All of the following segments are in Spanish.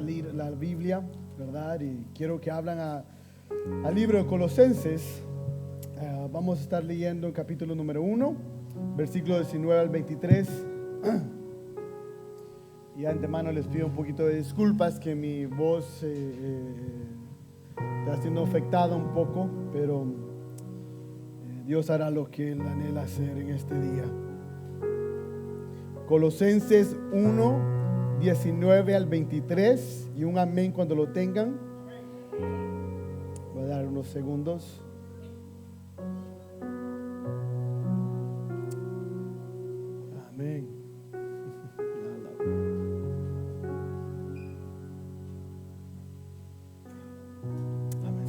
la Biblia, ¿verdad? Y quiero que hablen al libro de Colosenses. Vamos a estar leyendo el capítulo número 1, versículo 19 al 23. Y de antemano les pido un poquito de disculpas que mi voz está siendo afectada un poco, pero Dios hará lo que Él anhela hacer en este día. Colosenses 1, 19 al 23, y un amén cuando lo tengan. Voy a dar unos segundos. Amén. Amén.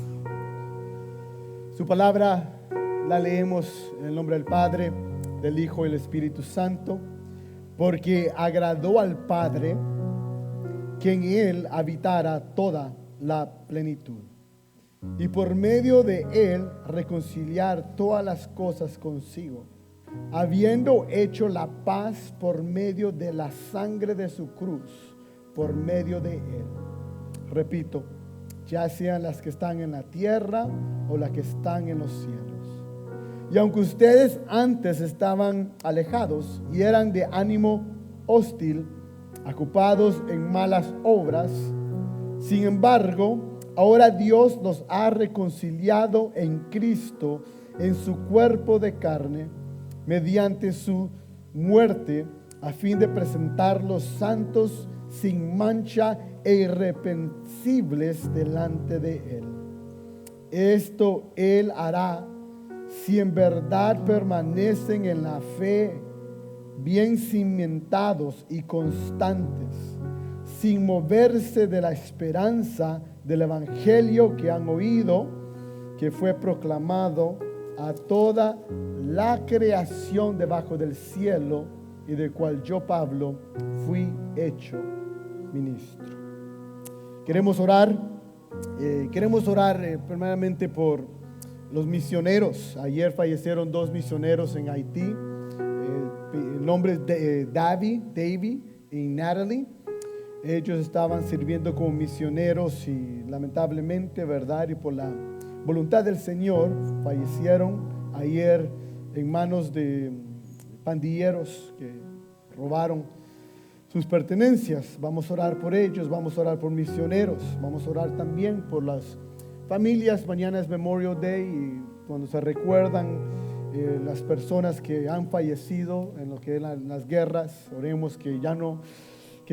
Su palabra la leemos en el nombre del Padre, del Hijo y del Espíritu Santo. Porque agradó al Padre que en Él habitara toda la plenitud, y por medio de Él reconciliar todas las cosas consigo, habiendo hecho la paz por medio de la sangre de su cruz, por medio de Él. Repito, ya sean las que están en la tierra o las que están en los cielos. Y aunque ustedes antes estaban alejados y eran de ánimo hostil, ocupados en malas obras, sin embargo, ahora Dios los ha reconciliado en Cristo, en su cuerpo de carne, mediante su muerte, a fin de presentarlos santos, sin mancha e irreprensibles delante de Él. Esto Él hará si en verdad permanecen en la fe, bien cimentados y constantes, sin moverse de la esperanza del evangelio que han oído, que fue proclamado a toda la creación debajo del cielo, y del cual yo, Pablo, fui hecho ministro. Queremos orar primeramente por los misioneros. Ayer fallecieron 2 misioneros en Haití. El nombre es Davy y Natalie. Ellos estaban sirviendo como misioneros y lamentablemente, ¿verdad? Y por la voluntad del Señor, fallecieron ayer en manos de pandilleros que robaron sus pertenencias. Vamos a orar por ellos, vamos a orar por misioneros, vamos a orar también por las familias. Mañana es Memorial Day y cuando se recuerdan las personas que han fallecido en lo que eran las guerras, oremos que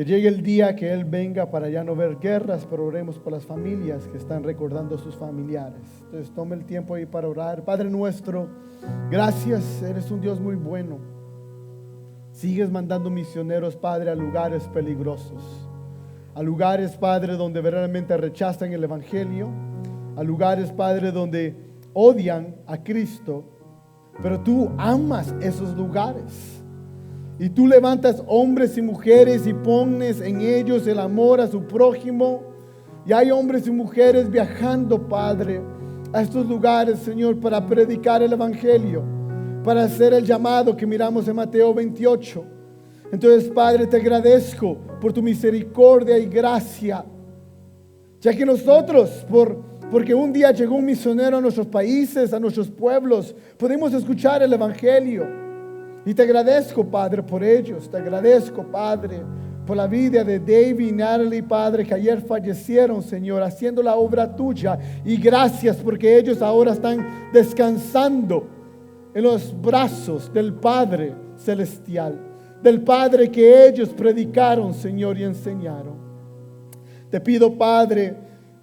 llegue el día que Él venga para ya no ver guerras, pero oremos por las familias que están recordando a sus familiares. Entonces tome el tiempo ahí para orar. Padre nuestro, gracias, eres un Dios muy bueno. Sigues mandando misioneros, Padre, a lugares peligrosos, a lugares, Padre, donde verdaderamente rechazan el evangelio, a lugares, Padre, donde odian a Cristo, pero tú amas esos lugares. Y tú levantas hombres y mujeres y pones en ellos el amor a su prójimo. Y hay hombres y mujeres viajando, Padre, a estos lugares, Señor, para predicar el evangelio, para hacer el llamado que miramos en Mateo 28. Entonces, Padre, te agradezco por tu misericordia y gracia, ya que nosotros, porque un día llegó un misionero a nuestros países, a nuestros pueblos, podemos escuchar el evangelio. Y te agradezco, Padre, por ellos. Te agradezco, Padre, por la vida de David y Natalie, Padre, que ayer fallecieron, Señor, haciendo la obra tuya. Y gracias porque ellos ahora están descansando en los brazos del Padre Celestial, del Padre que ellos predicaron, Señor, y enseñaron. Te pido, Padre,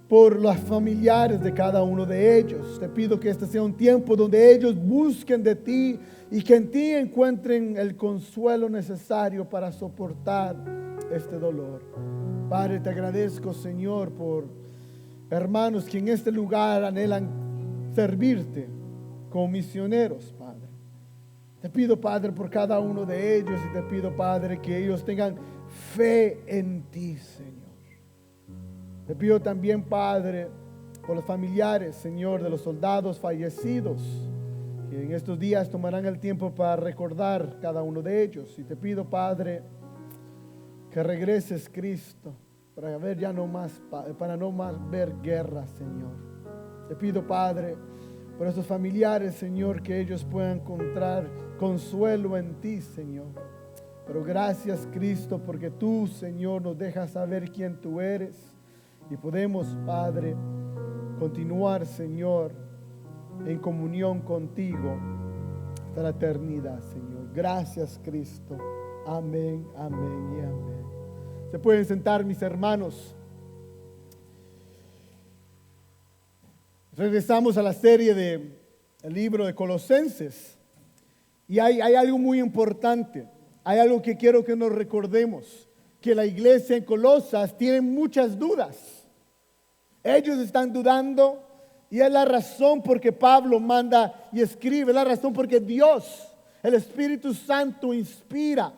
por los familiares de cada uno de ellos. Te pido que este sea un tiempo donde ellos busquen de ti y que en ti encuentren el consuelo necesario para soportar este dolor. Padre, te agradezco, Señor, por hermanos que en este lugar anhelan servirte como misioneros, Padre. Te pido, Padre, por cada uno de ellos, y te pido, Padre, que ellos tengan fe en ti, Señor. Te pido también, Padre, por los familiares, Señor, de los soldados fallecidos, que en estos días tomarán el tiempo para recordar cada uno de ellos. Y te pido, Padre, que regreses, Cristo, para no más ver guerra, Señor. Te pido, Padre, por esos familiares, Señor, que ellos puedan encontrar consuelo en ti, Señor. Pero gracias, Cristo, porque tú, Señor, nos dejas saber quién tú eres y podemos, Padre, continuar, Señor, en comunión contigo hasta la eternidad, Señor. Gracias, Cristo. Amén, amén y amén. Se pueden sentar, mis hermanos. Regresamos a la serie del libro de Colosenses. Y hay algo muy importante. Hay algo que quiero que nos recordemos. Que la iglesia en Colosas tiene muchas dudas. Ellos están dudando. Y es la razón por que Pablo manda y escribe. Es la razón por que Dios, el Espíritu Santo, inspira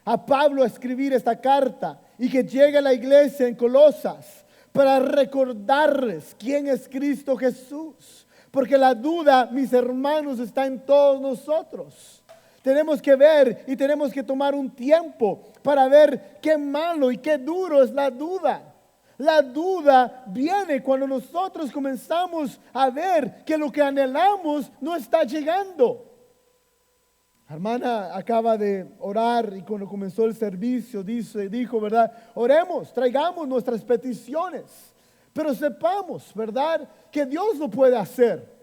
a Pablo a escribir esta carta. Y que llegue a la iglesia en Colosas para recordarles quién es Cristo Jesús. Porque la duda, mis hermanos, está en todos nosotros. Tenemos que ver y tenemos que tomar un tiempo para ver qué malo y qué duro es la duda. La duda viene cuando nosotros comenzamos a ver que lo que anhelamos no está llegando. La hermana acaba de orar y cuando comenzó el servicio dijo, ¿verdad? Oremos, traigamos nuestras peticiones, pero sepamos, ¿verdad? Que Dios lo puede hacer.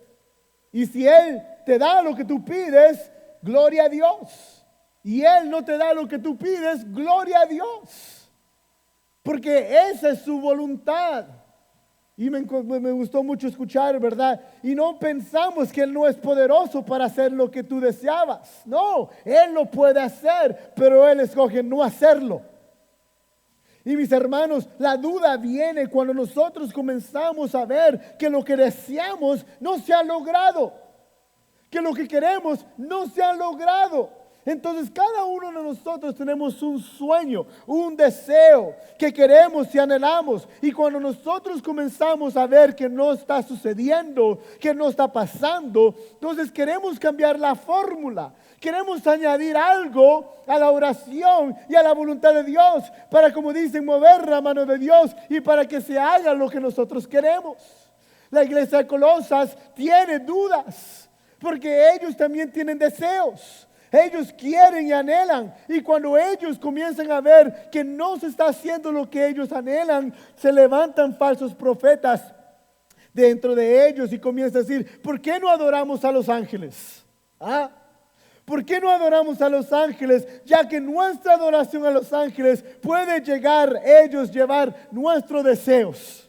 Y si Él te da lo que tú pides, gloria a Dios. Y Él no te da lo que tú pides, gloria a Dios. Porque esa es su voluntad. Y me gustó mucho escuchar, ¿verdad? Y no pensamos que Él no es poderoso para hacer lo que tú deseabas. No, Él lo puede hacer, pero Él escoge no hacerlo. Y mis hermanos, la duda viene cuando nosotros comenzamos a ver que lo que deseamos no se ha logrado. Que lo que queremos no se ha logrado. Entonces cada uno de nosotros tenemos un sueño, un deseo que queremos y anhelamos. Y cuando nosotros comenzamos a ver que no está sucediendo, que no está pasando, entonces queremos cambiar la fórmula. Queremos añadir algo a la oración y a la voluntad de Dios para, como dicen, mover la mano de Dios y para que se haga lo que nosotros queremos. La iglesia de Colosas tiene dudas porque ellos también tienen deseos. Ellos quieren y anhelan. Y cuando ellos comienzan a ver que no se está haciendo lo que ellos anhelan, se levantan falsos profetas dentro de ellos y comienzan a decir, ¿por qué no adoramos a los ángeles? ¿Ah? ¿Por qué no adoramos a los ángeles? Ya que nuestra adoración a los ángeles puede llevar nuestros deseos.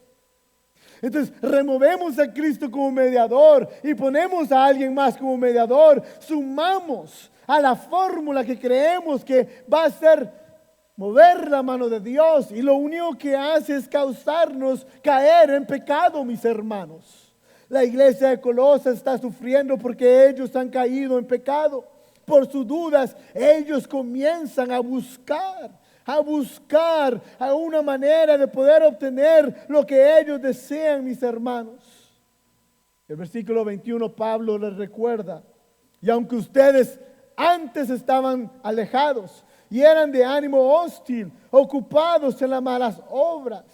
Entonces removemos a Cristo como mediador y ponemos a alguien más como mediador. Sumamos a la fórmula que creemos que va a ser mover la mano de Dios, y lo único que hace es causarnos caer en pecado, mis hermanos. La iglesia de Colosas está sufriendo porque ellos han caído en pecado. Por sus dudas, ellos comienzan a buscar a una manera de poder obtener lo que ellos desean, mis hermanos. El versículo 21, Pablo les recuerda, y aunque ustedes antes estaban alejados y eran de ánimo hostil, ocupados en las malas obras,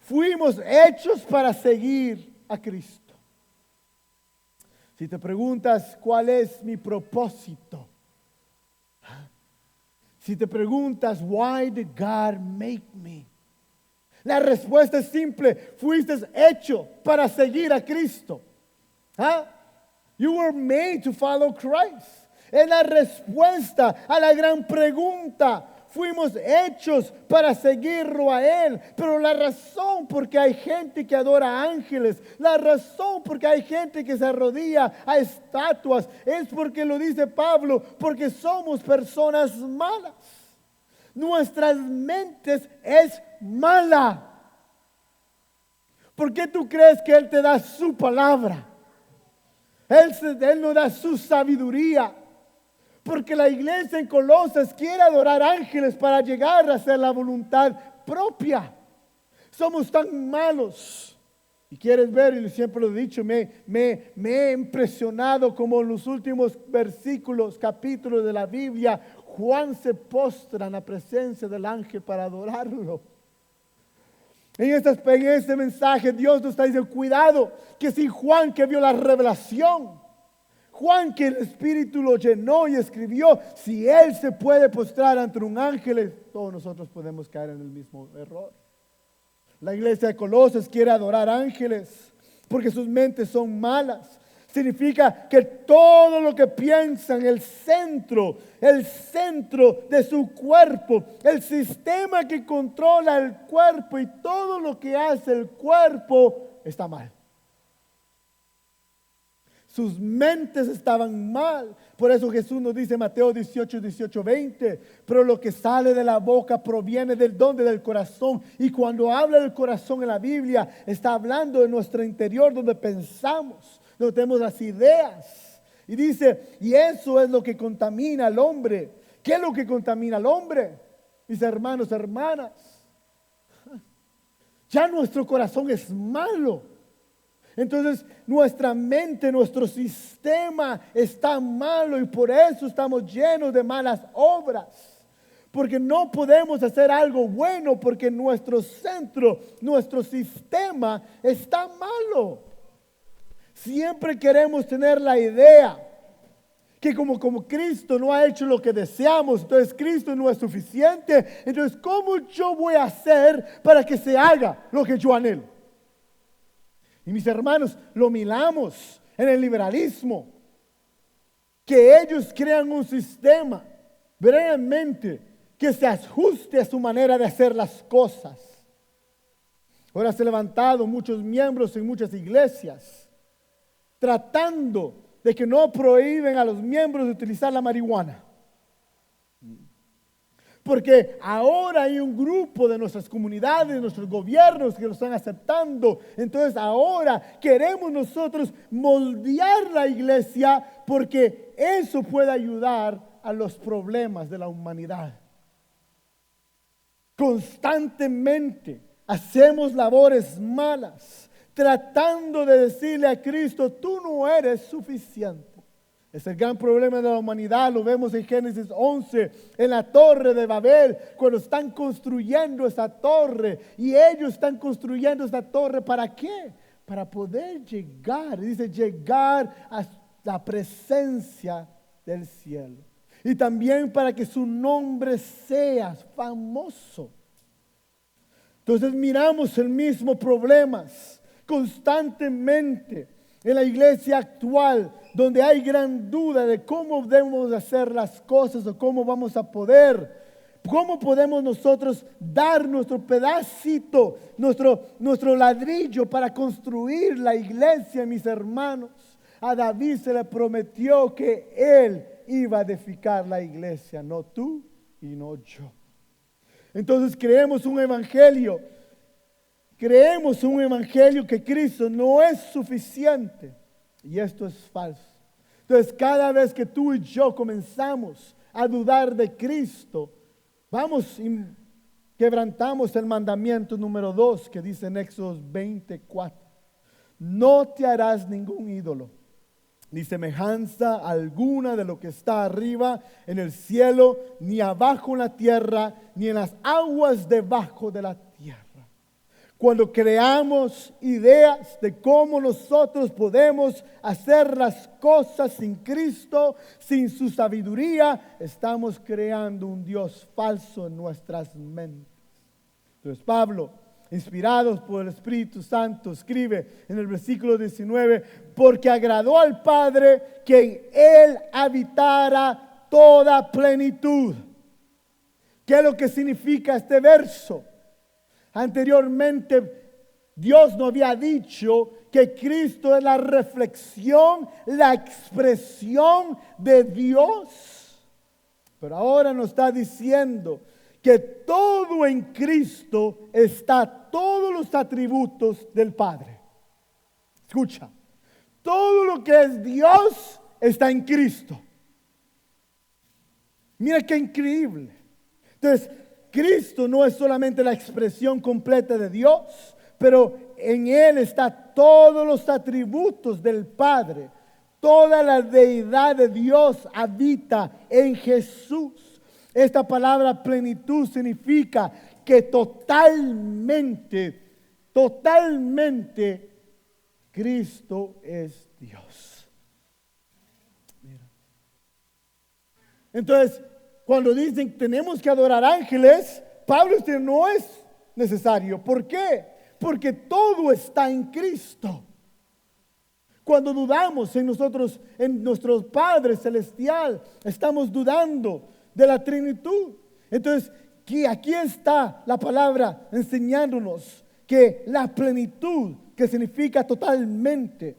fuimos hechos para seguir a Cristo. Si te preguntas cuál es mi propósito, si te preguntas why did God make me, la respuesta es simple: fuiste hecho para seguir a Cristo. You were made to follow Christ. Es la respuesta a la gran pregunta. Fuimos hechos para seguirlo a Él. Pero la razón por qué hay gente que adora ángeles, la razón por qué hay gente que se arrodilla a estatuas, es porque lo dice Pablo, porque somos personas malas. Nuestras mentes es mala. ¿Por qué tú crees que Él te da su palabra? Él nos da su sabiduría. Porque la iglesia en Colosas quiere adorar ángeles para llegar a hacer la voluntad propia. Somos tan malos. Y quieres ver, y siempre lo he dicho, me he impresionado como en los últimos capítulos de la Biblia, Juan se postra en la presencia del ángel para adorarlo. En este mensaje Dios nos está diciendo, cuidado, que si Juan que vio la revelación, Juan que el Espíritu lo llenó y escribió, si él se puede postrar ante un ángel, todos nosotros podemos caer en el mismo error. La iglesia de Colosas quiere adorar ángeles porque sus mentes son malas. Significa que todo lo que piensan, el centro de su cuerpo, el sistema que controla el cuerpo y todo lo que hace el cuerpo está mal. Sus mentes estaban mal. Por eso Jesús nos dice en Mateo 18, 20, pero lo que sale de la boca proviene del donde del corazón. Y cuando habla del corazón en la Biblia, está hablando de nuestro interior, donde pensamos, donde tenemos las ideas. Y dice, y eso es lo que contamina al hombre. ¿Qué es lo que contamina al hombre? Mis hermanos, hermanas, ya nuestro corazón es malo. Entonces nuestra mente, nuestro sistema está malo y por eso estamos llenos de malas obras. Porque no podemos hacer algo bueno porque nuestro centro, nuestro sistema está malo. Siempre queremos tener la idea que como Cristo no ha hecho lo que deseamos, entonces Cristo no es suficiente. Entonces, ¿cómo yo voy a hacer para que se haga lo que yo anhelo? Y mis hermanos, lo miramos en el liberalismo, que ellos crean un sistema realmente que se ajuste a su manera de hacer las cosas. Ahora se han levantado muchos miembros en muchas iglesias tratando de que no prohíben a los miembros de utilizar la marihuana. Porque ahora hay un grupo de nuestras comunidades, de nuestros gobiernos que lo están aceptando. Entonces ahora queremos nosotros moldear la iglesia porque eso puede ayudar a los problemas de la humanidad. Constantemente hacemos labores malas, tratando de decirle a Cristo, tú no eres suficiente. Es el gran problema de la humanidad, lo vemos en Génesis 11, en la torre de Babel, cuando están construyendo esta torre. Y ellos están construyendo esta torre, ¿para qué? Para poder llegar, dice, llegar a la presencia del cielo. Y también para que su nombre sea famoso. Entonces miramos el mismo problemas constantemente en la iglesia actual, donde hay gran duda de cómo debemos hacer las cosas o cómo vamos a poder, cómo podemos nosotros dar nuestro pedacito, nuestro ladrillo para construir la iglesia, mis hermanos. A David se le prometió que él iba a edificar la iglesia, no tú y no yo. Entonces creemos un evangelio que Cristo no es suficiente. Y esto es falso. Entonces cada vez que tú y yo comenzamos a dudar de Cristo, vamos y quebrantamos el mandamiento número 2 que dice en Éxodo 24. No te harás ningún ídolo, ni semejanza alguna de lo que está arriba en el cielo, ni abajo en la tierra, ni en las aguas debajo de la tierra. Cuando creamos ideas de cómo nosotros podemos hacer las cosas sin Cristo, sin su sabiduría, estamos creando un Dios falso en nuestras mentes. Entonces Pablo, inspirados por el Espíritu Santo, escribe en el versículo 19, porque agradó al Padre que en Él habitara toda plenitud. ¿Qué es lo que significa este verso? Anteriormente Dios nos había dicho que Cristo es la reflexión, la expresión de Dios. Pero ahora nos está diciendo que todo en Cristo está, todos los atributos del Padre. Escucha, todo lo que es Dios está en Cristo. Mira qué increíble. Entonces, Cristo no es solamente la expresión completa de Dios, pero en Él está todos los atributos del Padre. Toda la deidad de Dios habita en Jesús. Esta palabra plenitud significa que totalmente totalmente Cristo es Dios. Mira. Entonces, cuando dicen tenemos que adorar ángeles, Pablo dice no es necesario. ¿Por qué? Porque todo está en Cristo. Cuando dudamos en nosotros, en nuestro Padre Celestial, estamos dudando de la Trinitud. Entonces, aquí está la palabra enseñándonos que la plenitud, que significa totalmente,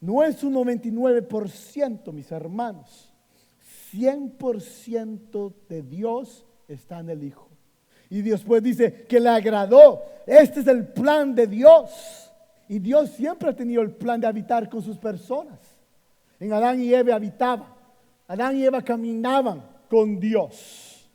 no es un 99%, mis hermanos. 100% de Dios está en el Hijo. Y después dice que le agradó. Este es el plan de Dios. Y Dios siempre ha tenido el plan de habitar con sus personas. En Adán y Eva habitaba. Adán y Eva caminaban con Dios.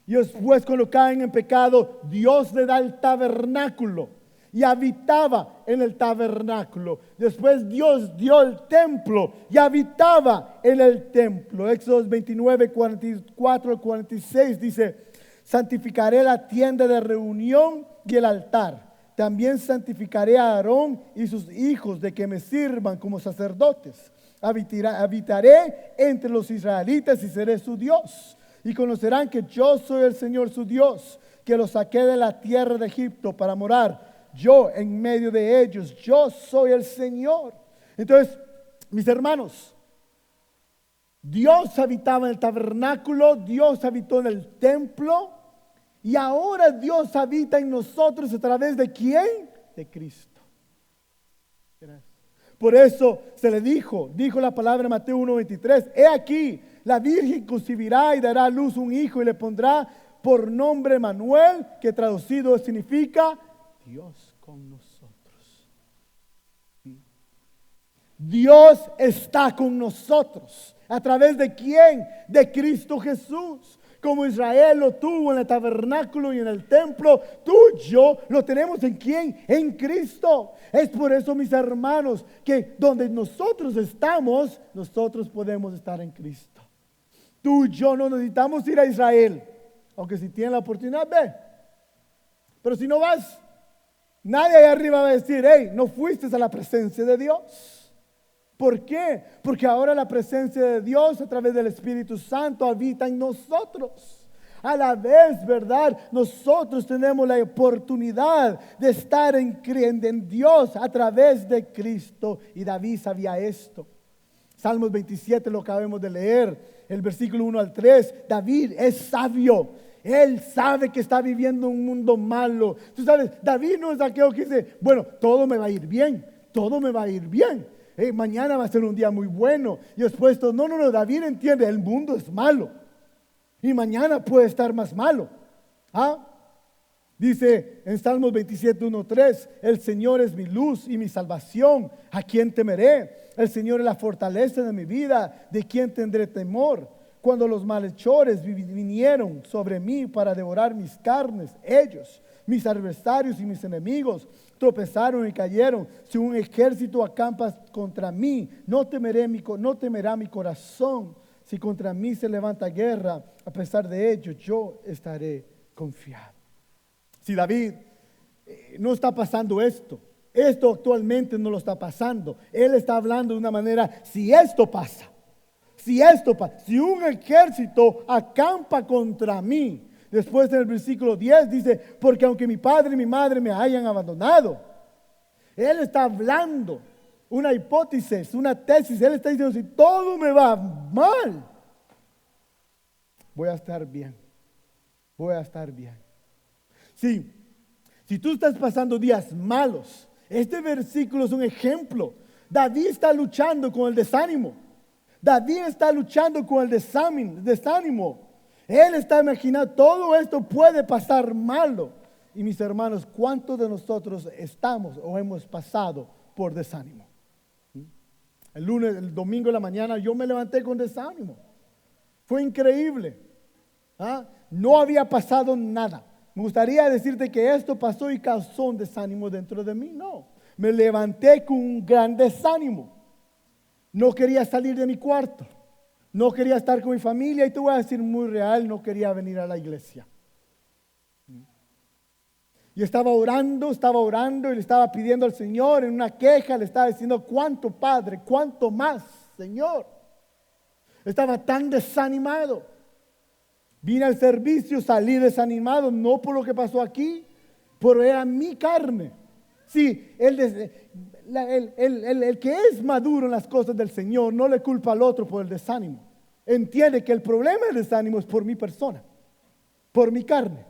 Y después cuando caen en pecado, Dios le da el tabernáculo. Y habitaba en el tabernáculo. Después Dios dio el templo y habitaba en el templo. Éxodo 29, 44 al 46 dice: santificaré la tienda de reunión y el altar. También santificaré a Aarón y sus hijos de que me sirvan como sacerdotes. Habitaré entre los israelitas y seré su Dios. Y conocerán que yo soy el Señor su Dios, que los saqué de la tierra de Egipto para morar yo en medio de ellos. Yo soy el Señor. Entonces, mis hermanos, Dios habitaba en el tabernáculo, Dios habitó en el templo, y ahora Dios habita en nosotros a través de ¿quién? De Cristo. Por eso se le dijo la palabra en Mateo 1:23, he aquí, la Virgen concebirá y dará a luz un hijo y le pondrá por nombre Manuel, que traducido significa Dios con nosotros. Dios está con nosotros. ¿A través de quién? De Cristo Jesús. Como Israel lo tuvo en el tabernáculo y en el templo, tú y yo lo tenemos ¿en quién? En Cristo. Es por eso, mis hermanos, que donde nosotros estamos, nosotros podemos estar en Cristo. Tú y yo no necesitamos ir a Israel, aunque si tienes la oportunidad, ve. Pero si no vas, nadie ahí arriba va a decir, hey, no fuiste a la presencia de Dios. ¿Por qué? Porque ahora la presencia de Dios a través del Espíritu Santo habita en nosotros. A la vez, ¿verdad? Nosotros tenemos la oportunidad de estar en Dios a través de Cristo. Y David sabía esto. Salmos 27 lo acabamos de leer. El versículo 1 al 3. David es sabio. Él sabe que está viviendo un mundo malo. Tú sabes, David no es aquel que dice, bueno, todo me va a ir bien. Todo me va a ir bien. Mañana va a ser un día muy bueno. Y después, no, David entiende, el mundo es malo. Y mañana puede estar más malo. Dice en Salmos 27, 1, 3, el Señor es mi luz y mi salvación. ¿A quién temeré? El Señor es la fortaleza de mi vida. ¿De quién tendré temor? Cuando los malhechores vinieron sobre mí para devorar mis carnes, ellos, mis adversarios y mis enemigos, tropezaron y cayeron. Si un ejército acampa contra mí, no temerá mi corazón. Si contra mí se levanta guerra, a pesar de ello, yo estaré confiado. Si David no está pasando esto actualmente no lo está pasando. Él está hablando de una manera, si esto pasa, si un ejército acampa contra mí. Después en el versículo 10 dice, porque aunque mi padre y mi madre me hayan abandonado, él está hablando una hipótesis, una tesis. Él está diciendo, si todo me va mal, voy a estar bien. Voy a estar bien. Sí, si tú estás pasando días malos, este versículo es un ejemplo. David está luchando con el desánimo. David está luchando con el desánimo. Él está imaginando, todo esto puede pasar malo. Y mis hermanos, ¿cuántos de nosotros estamos o hemos pasado por desánimo? El domingo de la mañana yo me levanté con desánimo. Fue increíble. No había pasado nada. Me gustaría decirte que esto pasó y causó un desánimo dentro de mí. No, me levanté con un gran desánimo. No quería salir de mi cuarto. No quería estar con mi familia y te voy a decir muy real, no quería venir a la iglesia. Y estaba orando y le estaba pidiendo al Señor en una queja, le estaba diciendo, ¿cuánto, Padre? ¿Cuánto más, Señor? Estaba tan desanimado. Vine al servicio, salí desanimado, no por lo que pasó aquí, pero era mi carne. Sí, el que es maduro en las cosas del Señor no le culpa al otro por el desánimo. Entiende que el problema del desánimo es por mi persona, por mi carne.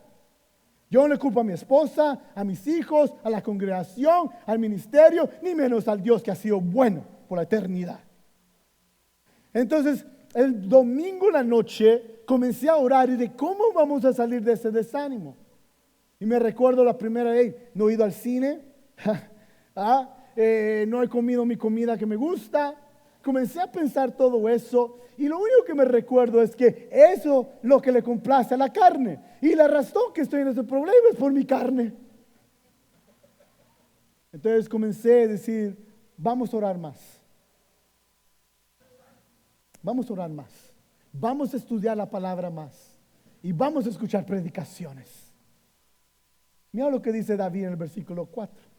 Yo no le culpo a mi esposa, a mis hijos, a la congregación, al ministerio, ni menos al Dios que ha sido bueno por la eternidad. Entonces, el domingo en la noche comencé a orar y de cómo vamos a salir de ese desánimo. Y me recuerdo la primera vez, no he ido al cine, no he comido mi comida que me gusta. Comencé a pensar todo eso y lo único que me recuerdo es que eso es lo que le complace a la carne. Y la razón que estoy en ese problema es por mi carne. Entonces comencé a decir, vamos a orar más. Vamos a orar más. Vamos a estudiar la palabra más. Y vamos a escuchar predicaciones. Mira lo que dice David en el versículo 4.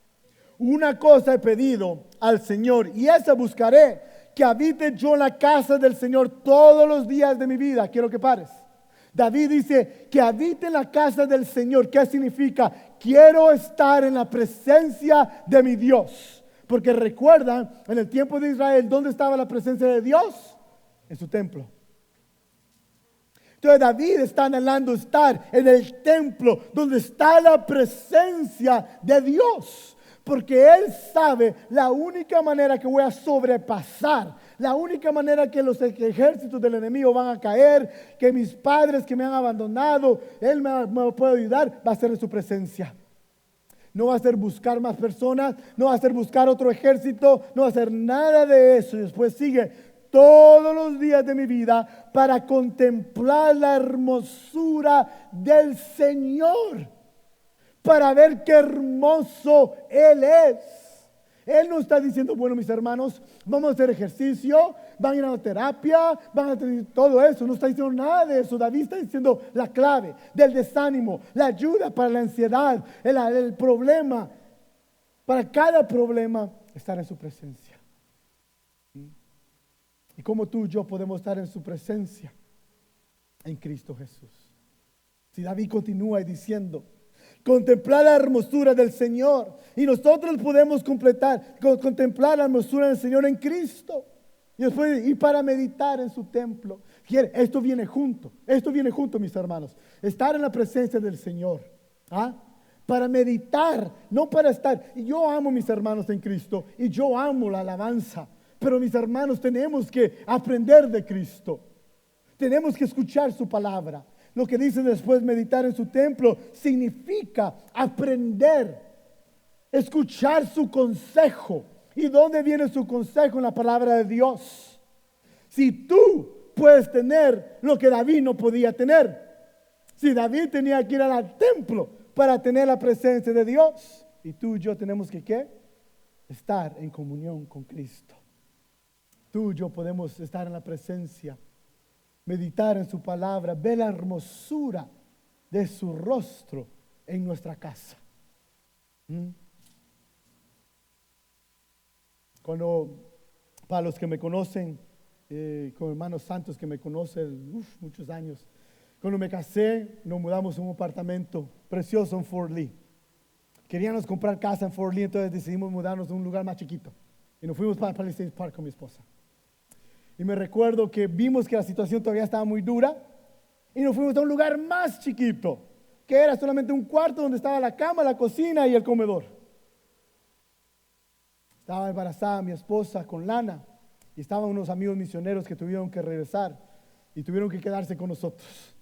Una cosa he pedido al Señor y esa buscaré, que habite yo en la casa del Señor todos los días de mi vida. Quiero que pares. David dice que habite en la casa del Señor. ¿Qué significa? Quiero estar en la presencia de mi Dios. Porque recuerdan, en el tiempo de Israel, ¿dónde estaba la presencia de Dios? En su templo. Entonces David está anhelando estar en el templo donde está la presencia de Dios. Porque él sabe la única manera que voy a sobrepasar, la única manera que los ejércitos del enemigo van a caer, que mis padres que me han abandonado, él me puede ayudar, va a ser en su presencia. No va a ser buscar más personas, no va a ser buscar otro ejército, no va a hacer nada de eso. Y después sigue, todos los días de mi vida para contemplar la hermosura del Señor. Para ver qué hermoso Él es. Él no está diciendo, bueno, mis hermanos, vamos a hacer ejercicio, van a ir a la terapia, van a hacer todo eso. No está diciendo nada de eso. David está diciendo la clave del desánimo, la ayuda para la ansiedad, el problema. Para cada problema, estar en su presencia. Y como tú y yo podemos estar en su presencia en Cristo Jesús. Si David continúa diciendo, contemplar la hermosura del Señor. Y nosotros podemos contemplar la hermosura del Señor en Cristo. Y después ir para meditar en su templo. Esto viene junto, mis hermanos. Estar en la presencia del Señor. Para meditar, no para estar. Y yo amo mis hermanos en Cristo. Y yo amo la alabanza. Pero mis hermanos, tenemos que aprender de Cristo. Tenemos que escuchar su palabra. Lo que dice después meditar en su templo significa aprender, escuchar su consejo. ¿Y dónde viene su consejo? En la palabra de Dios. Si tú puedes tener lo que David no podía tener, si David tenía que ir al templo para tener la presencia de Dios, y tú y yo tenemos que ¿qué? Estar en comunión con Cristo. Tú y yo podemos estar en la presencia, meditar en su palabra, ver la hermosura de su rostro en nuestra casa. Cuando, para los que me conocen, con hermanos santos que me conocen, muchos años, cuando me casé, nos mudamos a un apartamento precioso en Fort Lee. Queríamos comprar casa en Fort Lee, entonces decidimos mudarnos a un lugar más chiquito. Y nos fuimos para Palisades Park con mi esposa. Y me recuerdo que vimos que la situación todavía estaba muy dura y nos fuimos a un lugar más chiquito, que era solamente un cuarto donde estaba la cama, la cocina y el comedor. Estaba embarazada mi esposa con Lana y estaban unos amigos misioneros que tuvieron que regresar y tuvieron que quedarse con nosotros.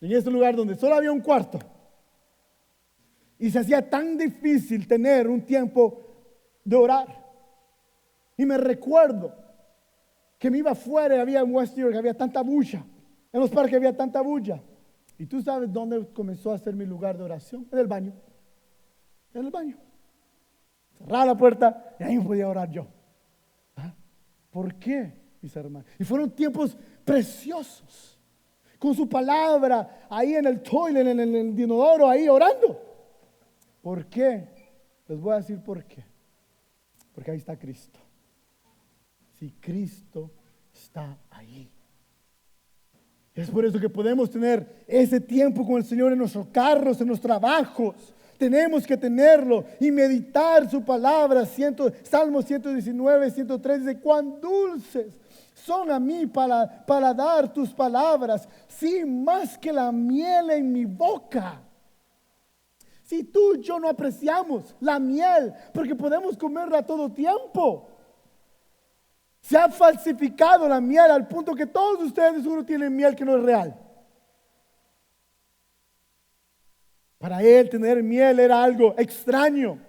En ese lugar donde solo había un cuarto. Y se hacía tan difícil tener un tiempo de orar. Y me recuerdo que me iba afuera y había en West New York, había tanta bulla. En los parques había tanta bulla. Y tú sabes dónde comenzó a ser mi lugar de oración. En el baño. En el baño. Cerraba la puerta y ahí me podía orar yo. ¿Por qué, mis hermanos? Y fueron tiempos preciosos. Con su palabra ahí en el toilet, en el inodoro, ahí orando. ¿Por qué? Les voy a decir por qué. Porque ahí está Cristo. Si Cristo está ahí. Es por eso que podemos tener ese tiempo con el Señor en nuestros carros, en los trabajos. Tenemos que tenerlo y meditar su palabra. Salmo 119, 103 dice: cuán dulces son a mí para dar tus palabras, sí, más que la miel en mi boca. Si tú y yo no apreciamos la miel, porque podemos comerla todo tiempo. Se ha falsificado la miel al punto que todos ustedes seguro tienen miel que no es real. Para él tener miel era algo extraño.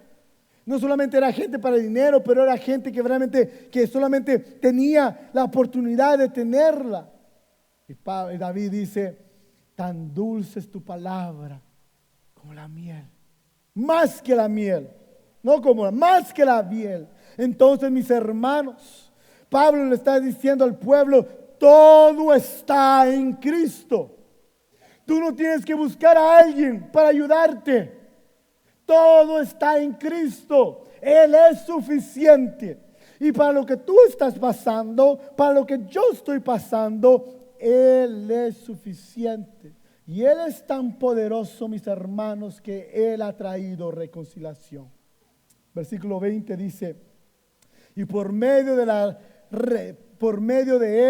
No solamente era gente para el dinero, pero era gente que realmente, que solamente tenía la oportunidad de tenerla. Y David dice: tan dulce es tu palabra como la miel. Más que la miel. No como, más que la miel. Entonces, mis hermanos, Pablo le está diciendo al pueblo: todo está en Cristo. Tú no tienes que buscar a alguien para ayudarte. Todo está en Cristo. Él es suficiente. Y para lo que tú estás pasando, para lo que yo estoy pasando, Él es suficiente. Y Él es tan poderoso, mis hermanos, que Él ha traído reconciliación. Versículo 20 dice: y por medio de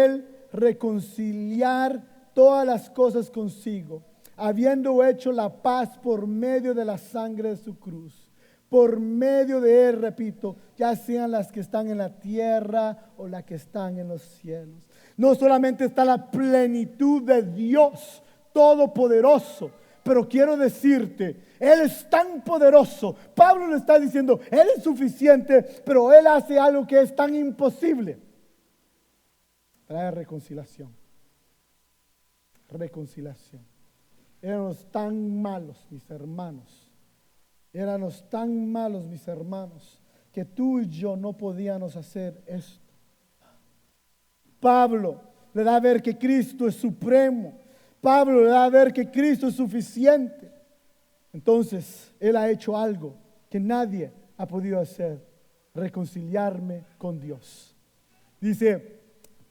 Él reconciliar todas las cosas consigo, habiendo hecho la paz por medio de la sangre de su cruz. Por medio de Él, repito, ya sean las que están en la tierra o las que están en los cielos. No solamente está la plenitud de Dios Todopoderoso, pero quiero decirte, Él es tan poderoso. Pablo le está diciendo: Él es suficiente, pero Él hace algo que es tan imposible. Trae reconciliación. Reconciliación. Éramos tan malos, mis hermanos. Éramos tan malos, mis hermanos, que tú y yo no podíamos hacer esto. Pablo le da a ver que Cristo es supremo. Pablo le da a ver que Cristo es suficiente. Entonces, Él ha hecho algo que nadie ha podido hacer: reconciliarme con Dios. Dice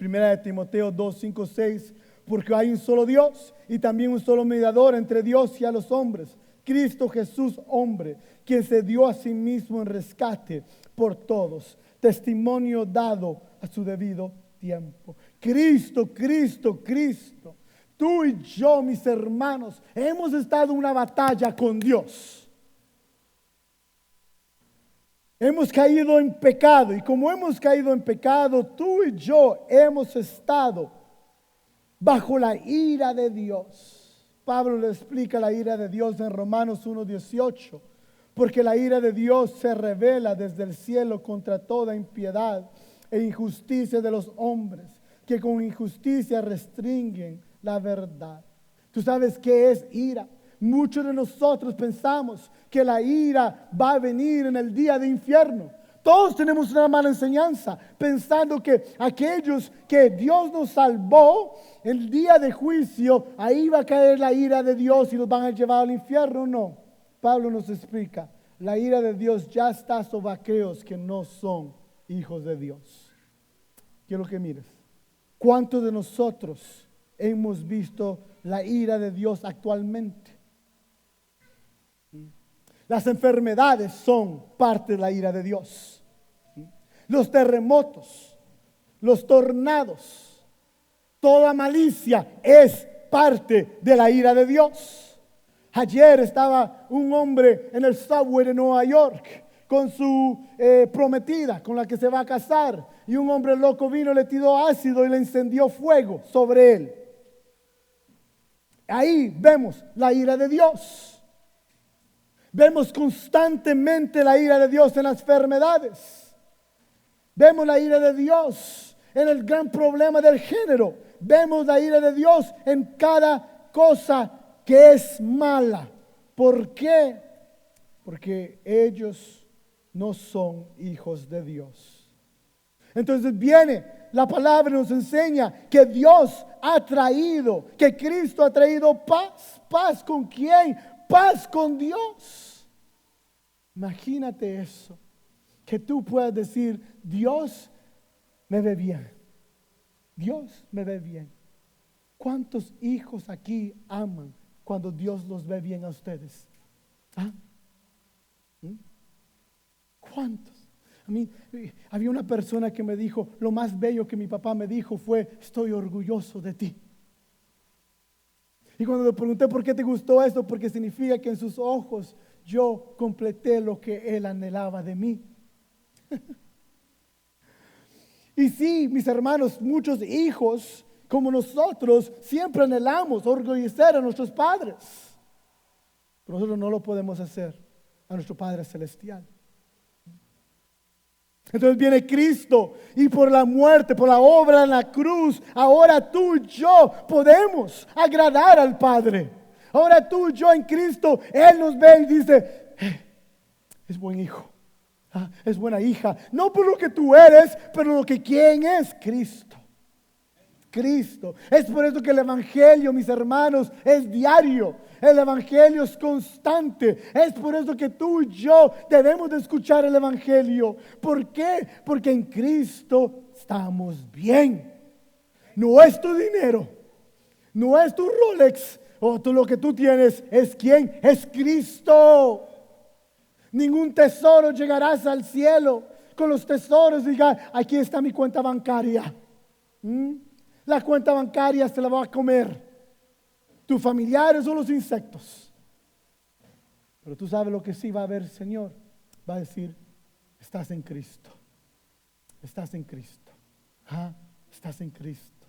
1 Timoteo 2, 5, 6: porque hay un solo Dios y también un solo mediador entre Dios y a los hombres, Cristo Jesús, hombre, quien se dio a sí mismo en rescate por todos, testimonio dado a su debido tiempo. Cristo, Cristo, Cristo. Tú y yo, mis hermanos, hemos estado en una batalla con Dios. Hemos caído en pecado, y como hemos caído en pecado, tú y yo hemos estado bajo la ira de Dios. Pablo le explica la ira de Dios en Romanos 1:18. Porque la ira de Dios se revela desde el cielo contra toda impiedad e injusticia de los hombres, que con injusticia restringen la verdad. ¿Tú sabes qué es ira? Muchos de nosotros pensamos que la ira va a venir en el día de infierno. Todos tenemos una mala enseñanza, pensando que aquellos que Dios nos salvó, el día de juicio, ahí va a caer la ira de Dios y los van a llevar al infierno. No, Pablo nos explica: la ira de Dios ya está sobre aquellos que no son hijos de Dios. Quiero que mires, ¿cuántos de nosotros hemos visto la ira de Dios actualmente? Las enfermedades son parte de la ira de Dios. Los terremotos, los tornados, toda malicia es parte de la ira de Dios. Ayer estaba un hombre en el subway de Nueva York con su prometida, con la que se va a casar, y un hombre loco vino, le tiró ácido y le encendió fuego sobre él. Ahí vemos la ira de Dios. Vemos constantemente la ira de Dios en las enfermedades. Vemos la ira de Dios en el gran problema del género. Vemos la ira de Dios en cada cosa que es mala. ¿Por qué? Porque ellos no son hijos de Dios. Entonces viene la palabra y nos enseña que Dios ha traído, que Cristo ha traído paz. ¿Paz con quién? Paz con Dios. Imagínate eso, que tú puedas decir, Dios me ve bien. Dios me ve bien. ¿Cuántos hijos aquí aman cuando Dios los ve bien a ustedes? ¿Ah? ¿Cuántos? A mí había una persona que me dijo, lo más bello que mi papá me dijo fue, estoy orgulloso de ti. Y cuando le pregunté por qué te gustó esto, porque significa que en sus ojos yo completé lo que él anhelaba de mí. Y sí, mis hermanos, muchos hijos como nosotros siempre anhelamos orgullecer a nuestros padres. Pero nosotros no lo podemos hacer a nuestro Padre Celestial. Entonces viene Cristo y por la muerte, por la obra en la cruz, ahora tú y yo podemos agradar al Padre. Ahora tú y yo en Cristo, Él nos ve y dice, es buen hijo, es buena hija. No por lo que tú eres, pero lo que quién es Cristo. Cristo. Es por eso que el Evangelio, mis hermanos, es diario. El Evangelio es constante. Es por eso que tú y yo debemos de escuchar el Evangelio. ¿Por qué? Porque en Cristo estamos bien. No es tu dinero, no es tu Rolex o lo que tú tienes. ¿Es quién? Es Cristo. Ningún tesoro llegarás al cielo con los tesoros. Diga, aquí está mi cuenta bancaria. La cuenta bancaria se la va a comer tus familiares o los insectos. Pero tú sabes lo que sí va a haber, Señor. Va a decir, estás en Cristo. Estás en Cristo. Estás en Cristo.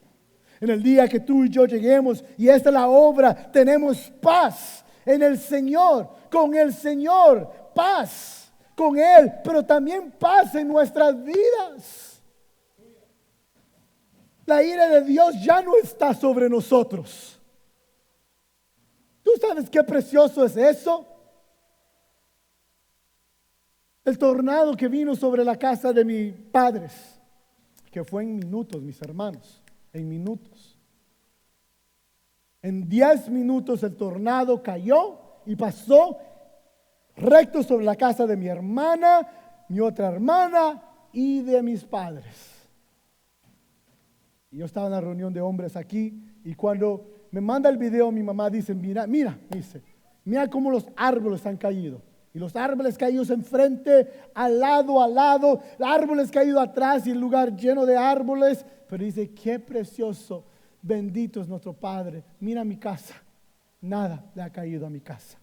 En el día que tú y yo lleguemos, y esta es la obra, tenemos paz en el Señor, con el Señor, paz con Él, pero también paz en nuestras vidas. La ira de Dios ya no está sobre nosotros. ¿Tú sabes qué precioso es eso? El tornado que vino sobre la casa de mis padres, que fue en minutos, mis hermanos, en minutos. En 10 minutos el tornado cayó y pasó recto sobre la casa de mi hermana, mi otra hermana y de mis padres. Y yo estaba en la reunión de hombres aquí y cuando me manda el video mi mamá dice, mira, dice, mira cómo los árboles han caído. Y los árboles caídos enfrente, al lado, árboles caídos atrás y el lugar lleno de árboles. Pero dice, qué precioso, bendito es nuestro Padre. Mira mi casa, nada le ha caído a mi casa.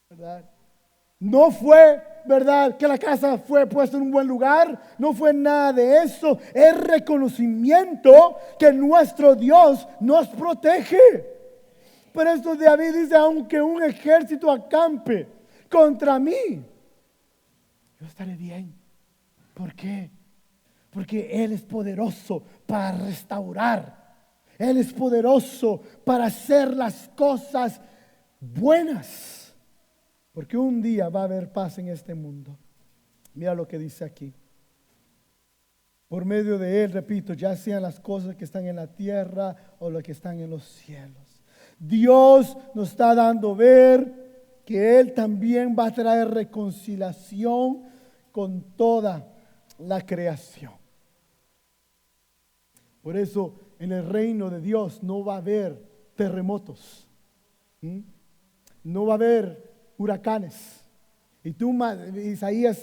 ¿Verdad? No fue, ¿verdad?, que la casa fue puesta en un buen lugar. No fue nada de eso. Es reconocimiento que nuestro Dios nos protege. Por eso David dice, aunque un ejército acampe contra mí, yo estaré bien. ¿Por qué? Porque Él es poderoso para restaurar. Él es poderoso para hacer las cosas buenas. Porque un día va a haber paz en este mundo. Mira lo que dice aquí. Por medio de Él, repito, ya sean las cosas que están en la tierra o las que están en los cielos. Dios nos está dando a ver que Él también va a traer reconciliación con toda la creación. Por eso en el reino de Dios no va a haber terremotos. No va a haber huracanes. Y tú, Isaías,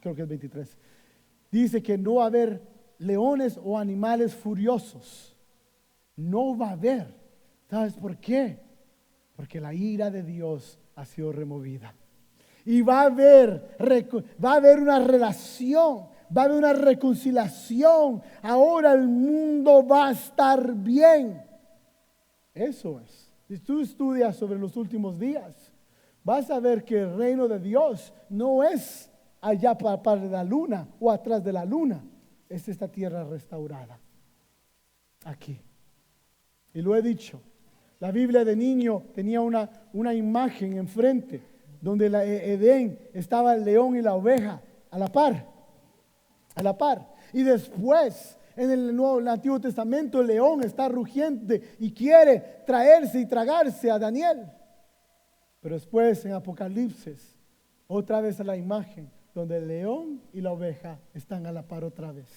creo que es 23, dice que no va a haber leones o animales furiosos. No va a haber. ¿Sabes por qué? Porque la ira de Dios ha sido removida. Y va a haber una relación, va a haber una reconciliación. Ahora el mundo va a estar bien. Eso es. Si tú estudias sobre los últimos días, vas a ver que el reino de Dios no es allá para la luna o atrás de la luna. Es esta tierra restaurada. Aquí. Y lo he dicho. La Biblia de niño tenía una imagen enfrente donde en Edén estaba el león y la oveja a la par. Y después en el Antiguo Testamento el león está rugiente y quiere traerse y tragarse a Daniel. Pero después en Apocalipsis, otra vez a la imagen, donde el león y la oveja están a la par otra vez.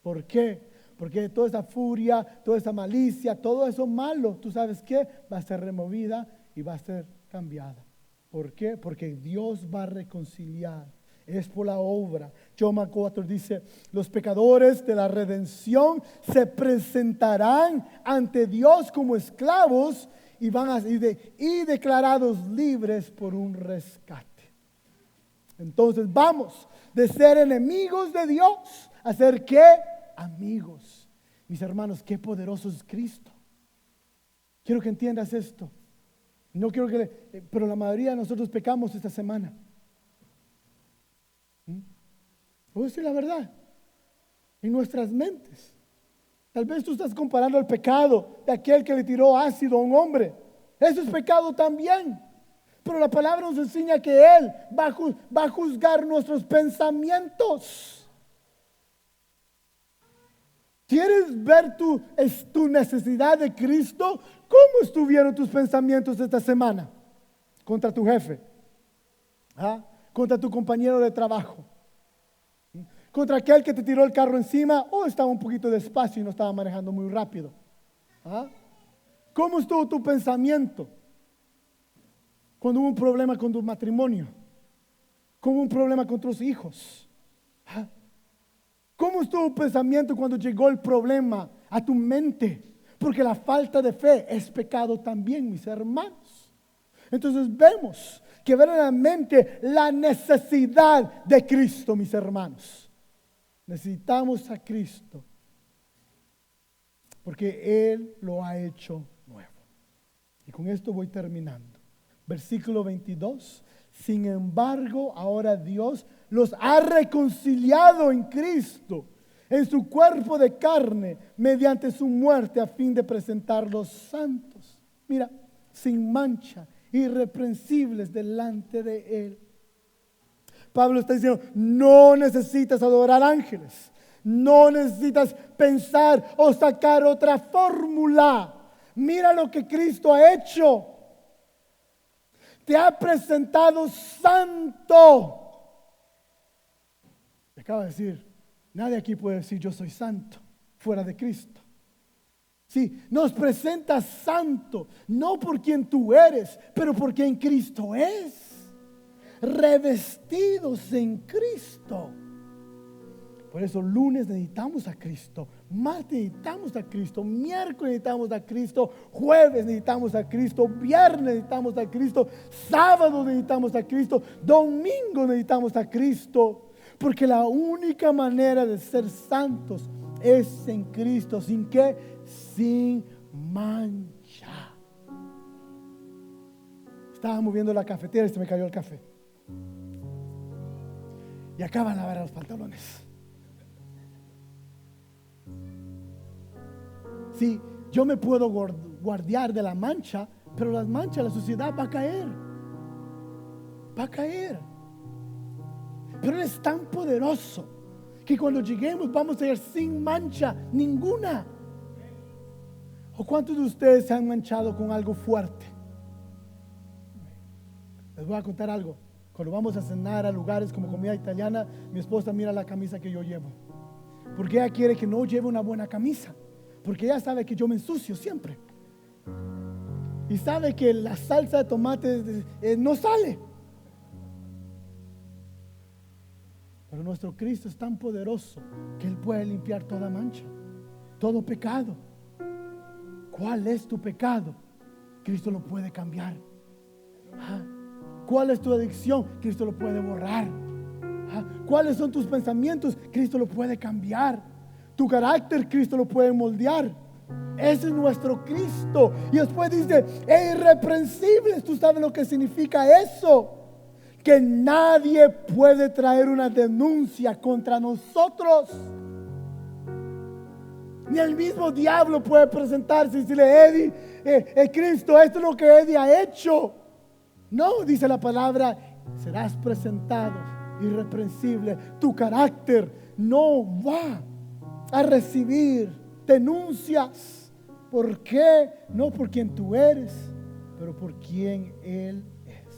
¿Por qué? Porque toda esa furia, toda esa malicia, todo eso malo, ¿tú sabes qué? Va a ser removida y va a ser cambiada. ¿Por qué? Porque Dios va a reconciliar. Es por la obra. John MacArthur dice: los pecadores de la redención se presentarán ante Dios como esclavos y van a ser declarados libres por un rescate. Entonces vamos de ser enemigos de Dios a ser ¿qué? Amigos. Mis hermanos, qué poderoso es Cristo. Quiero que entiendas esto. No quiero pero la mayoría de nosotros pecamos esta semana. Voy a decir la verdad. En nuestras mentes. Tal vez tú estás comparando el pecado de aquel que le tiró ácido a un hombre. Eso es pecado también. Pero la palabra nos enseña que Él va a juzgar nuestros pensamientos. ¿Quieres ver tu necesidad de Cristo? ¿Cómo estuvieron tus pensamientos esta semana? Contra tu jefe, contra tu compañero de trabajo, contra aquel que te tiró el carro encima o estaba un poquito despacio y no estaba manejando muy rápido. ¿Cómo estuvo tu pensamiento cuando hubo un problema con tu matrimonio? ¿Cómo hubo un problema con tus hijos? ¿Cómo estuvo tu pensamiento cuando llegó el problema a tu mente? Porque la falta de fe es pecado también, mis hermanos. Entonces vemos que verdaderamente la necesidad de Cristo, mis hermanos. Necesitamos a Cristo porque Él lo ha hecho nuevo. Y con esto voy terminando. Versículo 22. Sin embargo, ahora Dios los ha reconciliado en Cristo, en su cuerpo de carne, mediante su muerte, a fin de presentarlos santos. Mira, sin mancha, irreprensibles delante de Él. Pablo está diciendo: no necesitas adorar ángeles, no necesitas pensar o sacar otra fórmula. Mira lo que Cristo ha hecho. Te ha presentado santo. Te acabo de decir, nadie aquí puede decir yo soy santo fuera de Cristo. Sí, nos presenta santo, no por quien tú eres, pero por quien Cristo es. Revestidos en Cristo. Por eso lunes necesitamos a Cristo, martes necesitamos a Cristo, miércoles necesitamos a Cristo, jueves necesitamos a Cristo, viernes necesitamos a Cristo, sábado necesitamos a Cristo, domingo necesitamos a Cristo. Porque la única manera de ser santos es en Cristo. ¿Sin qué? Sin mancha. Estaba moviendo la cafetera y se me cayó el café. Y acaban de lavar los pantalones. Sí, yo me puedo guardar de la mancha, pero la mancha, la suciedad va a caer. Va a caer. Pero Él es tan poderoso que cuando lleguemos vamos a ir sin mancha ninguna. ¿O cuántos de ustedes se han manchado con algo fuerte? Les voy a contar algo. Cuando vamos a cenar a lugares como comida italiana, mi esposa mira la camisa que yo llevo. Porque ella quiere que no lleve una buena camisa. Porque ella sabe que yo me ensucio siempre. Y sabe que la salsa de tomate no sale. Pero nuestro Cristo es tan poderoso que Él puede limpiar toda mancha, todo pecado. ¿Cuál es tu pecado? Cristo lo puede cambiar. ¿Cuál es tu adicción? Cristo lo puede borrar. ¿Cuáles son tus pensamientos? Cristo lo puede cambiar. Tu carácter, Cristo lo puede moldear. Ese es nuestro Cristo. Y después dice, es irreprensible. ¿Tú sabes lo que significa eso? Que nadie puede traer una denuncia contra nosotros. Ni el mismo diablo puede presentarse y decirle: Eddie, Cristo, esto es lo que Eddie ha hecho. No, dice la palabra, serás presentado irreprensible. Tu carácter no va a recibir denuncias. ¿Por qué? No por quien tú eres, pero por quien Él es.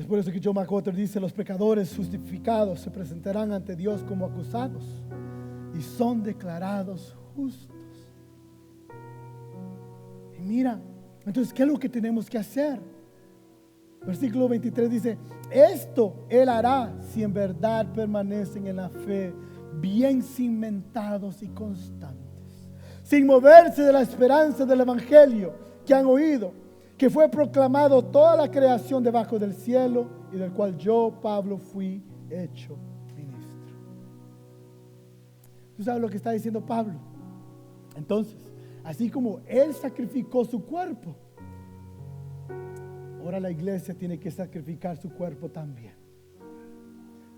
Es por eso que John MacArthur dice: los pecadores justificados se presentarán ante Dios como acusados y son declarados justos. Y mira, entonces, ¿qué es lo que tenemos que hacer? Versículo 23 dice: esto Él hará si en verdad permanecen en la fe, bien cimentados y constantes, sin moverse de la esperanza del evangelio que han oído, que fue proclamado toda la creación debajo del cielo, y del cual yo, Pablo, fui hecho ministro. ¿Tú sabes lo que está diciendo Pablo? Entonces, así como Él sacrificó su cuerpo, ahora la iglesia tiene que sacrificar su cuerpo también.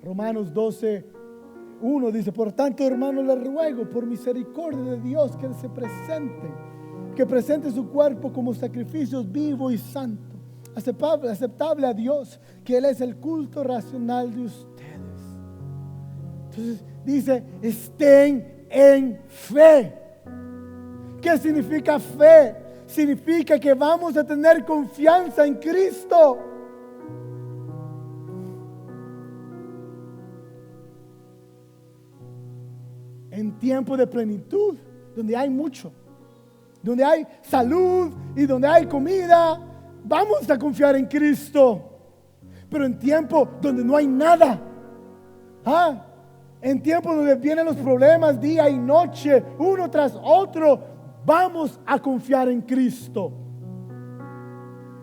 Romanos 12:1 dice: por tanto, hermanos, les ruego por misericordia de Dios que presente su cuerpo como sacrificio vivo y santo, aceptable a Dios, que Él es el culto racional de ustedes. Entonces dice: estén en fe. ¿Qué significa fe? Significa que vamos a tener confianza en Cristo. En tiempo de plenitud, donde hay mucho, donde hay salud y donde hay comida, vamos a confiar en Cristo. Pero en tiempo donde no hay nada, en tiempo donde vienen los problemas día y noche, uno tras otro, vamos a confiar en Cristo.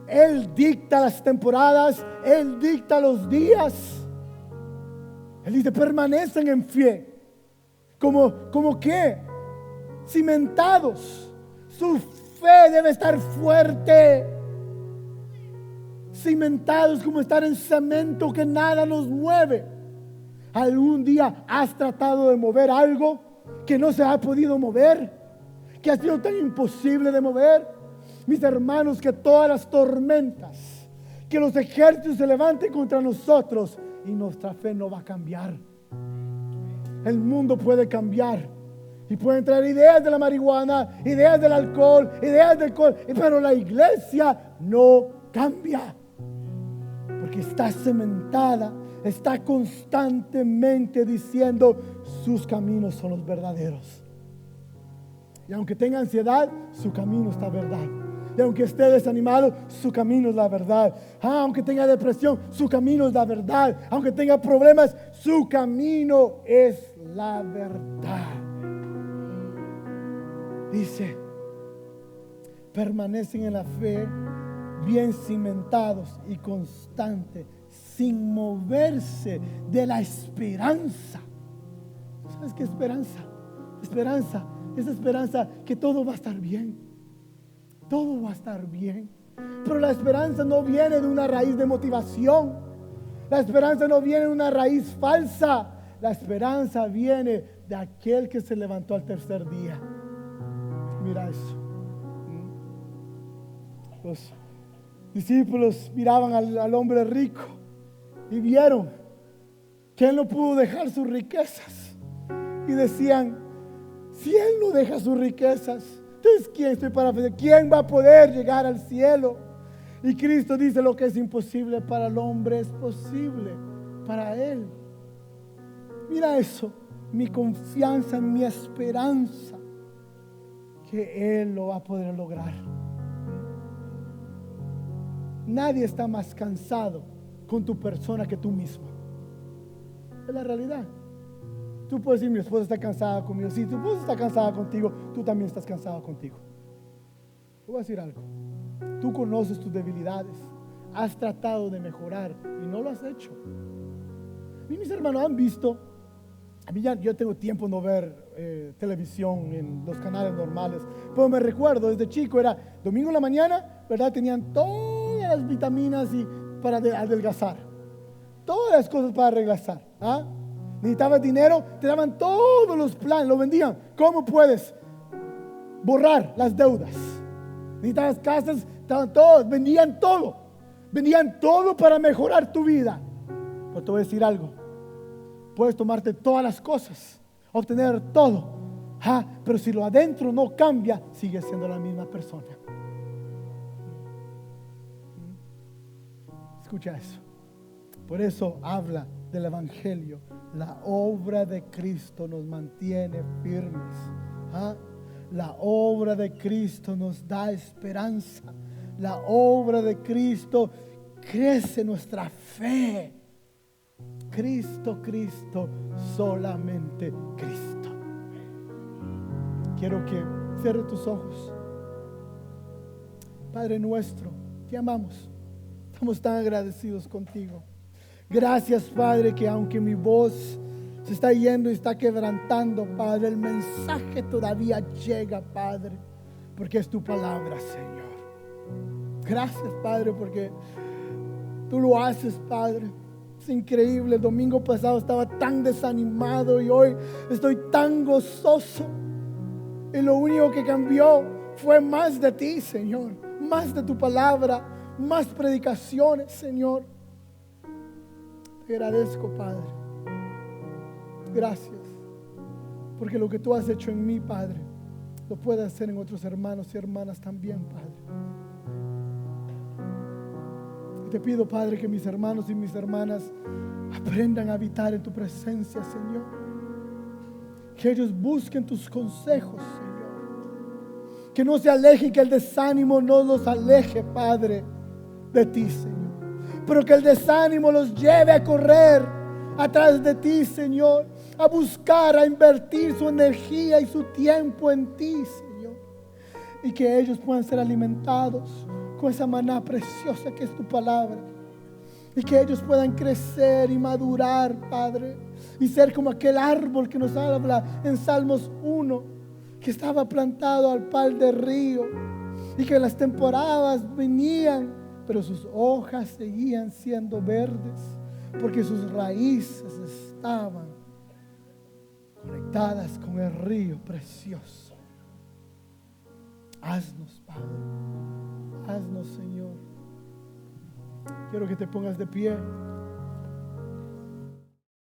Él dicta las temporadas, Él dicta los días. Él dice: permanecen en fe. ¿Como qué? Cimentados. Su fe debe estar fuerte. Cimentados como estar en cemento que nada nos mueve. ¿Algún día has tratado de mover algo que no se ha podido mover? ¿Que ha sido tan imposible de mover? Mis hermanos, que todas las tormentas, que los ejércitos se levanten contra nosotros, y nuestra fe no va a cambiar. El mundo puede cambiar y pueden traer ideas de la marihuana, ideas del alcohol, pero la iglesia no cambia, porque está cementada, está constantemente diciendo: sus caminos son los verdaderos. Y aunque tenga ansiedad, su camino está verdad. Y aunque esté desanimado, su camino es la verdad. Aunque tenga depresión, su camino es la verdad. Aunque tenga problemas, su camino es la verdad. Dice: permanecen en la fe, bien cimentados y constantes, sin moverse de la esperanza. ¿Sabes qué esperanza? Esperanza. Esa esperanza que todo va a estar bien. Todo va a estar bien. Pero la esperanza no viene de una raíz de motivación. La esperanza no viene de una raíz falsa. La esperanza viene de aquel que se levantó al tercer día. Mira eso. Los discípulos miraban al hombre rico y vieron que él no pudo dejar sus riquezas. Y decían: si Él no deja sus riquezas, entonces ¿quién va a poder llegar al cielo? Y Cristo dice: lo que es imposible para el hombre es posible para Él. Mira eso, mi confianza, mi esperanza, que Él lo va a poder lograr. Nadie está más cansado con tu persona que tú mismo. Es la realidad. Tú puedes decir: mi esposa está cansada conmigo. Si tu esposa está cansada contigo, tú también estás cansado contigo. Te voy a decir algo: tú conoces tus debilidades, has tratado de mejorar y no lo has hecho. Y mis hermanos han visto, yo tengo tiempo no ver televisión en los canales normales, pero me recuerdo desde chico, era domingo en la mañana, ¿verdad? Tenían todas las vitaminas para adelgazar, todas las cosas para adelgazar. Necesitabas dinero, te daban todos los planes, lo vendían. ¿Cómo puedes borrar las deudas? Necesitabas casas, estaban todos, vendían todo para mejorar tu vida. Pero te voy a decir algo: puedes tomarte todas las cosas, obtener todo, pero si lo adentro no cambia, sigues siendo la misma persona. Escucha eso. Por eso habla del Evangelio. La obra de Cristo nos mantiene firmes. ¿Ah? La obra de Cristo nos da esperanza. La obra de Cristo crece nuestra fe. Cristo, Cristo, solamente Cristo. Quiero que cierre tus ojos. Padre nuestro, te amamos. Estamos tan agradecidos contigo. Gracias, Padre, que aunque mi voz se está yendo y está quebrantando, Padre, el mensaje todavía llega, Padre, porque es tu palabra, Señor. Gracias, Padre, porque tú lo haces, Padre. Es increíble. El domingo pasado estaba tan desanimado y hoy estoy tan gozoso. Y lo único que cambió fue más de ti, Señor. Más de tu palabra, más predicaciones, Señor. Te agradezco, Padre. Gracias. Porque lo que tú has hecho en mí, Padre, lo puedes hacer en otros hermanos y hermanas también, Padre. Y te pido, Padre, que mis hermanos y mis hermanas aprendan a habitar en tu presencia, Señor. Que ellos busquen tus consejos, Señor. Que no se alejen, que el desánimo no los aleje, Padre, de ti, Señor. Pero que el desánimo los lleve a correr atrás de ti, Señor. A buscar, a invertir su energía y su tiempo en ti, Señor. Y que ellos puedan ser alimentados con esa maná preciosa que es tu palabra. Y que ellos puedan crecer y madurar, Padre. Y ser como aquel árbol que nos habla en Salmos 1, que estaba plantado al par del río. Y que las temporadas venían, pero sus hojas seguían siendo verdes, porque sus raíces estaban conectadas con el río precioso. Haznos, Padre. Haznos, Señor. Quiero que te pongas de pie.